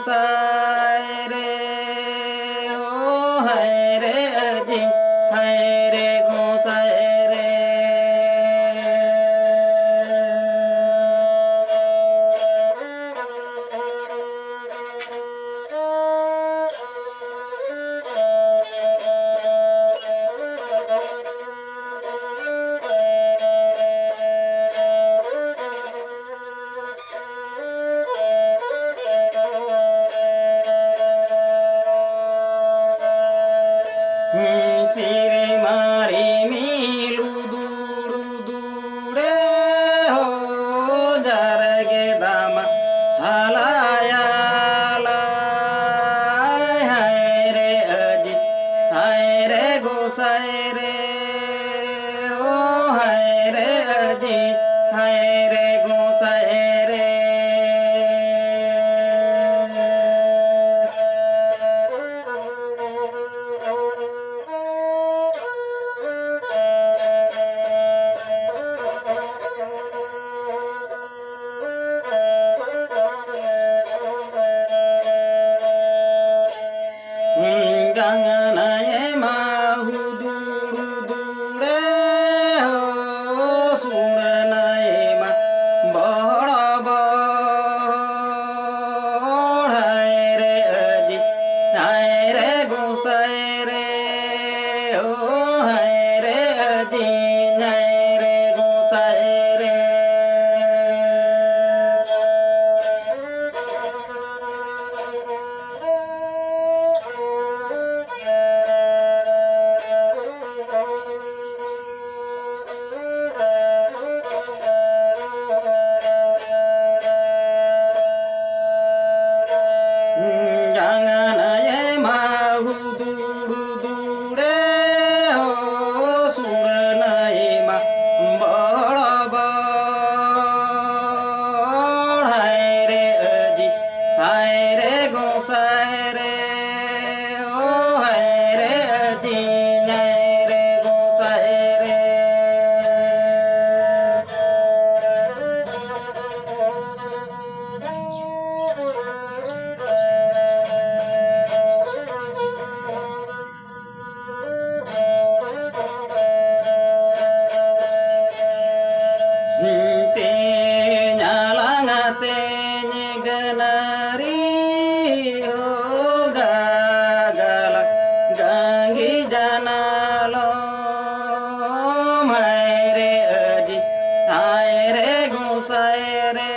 गोसाई रे ओ हाय रे अजी हाय रे गोसाई रे सिरे मारी मिलू दूडू दूडे हो जरगे दामा हलायाला हाय रे अजी हाय रे गोसाई रे ओ हाय रे अजी हाय रे गोसाई रे गंगनाए माहू दूडू दूडे हो सुडनाए मा बड़ बड़ हाय रे अजी हाय रे गोसाई रे ओ हाय रे अजी हाय रे गोसाई रे गंगनाए माहू दूडू दूडे हो सुडनाए मा बड़ बड़ हाय रे अजी हाय रे गोसाई रे ओ हाय रे अजी हाय रे गोसाई रे te nyalanga te nyeganari ho gagala gangi janalo haय रे अजी हाय रे गोसाई रे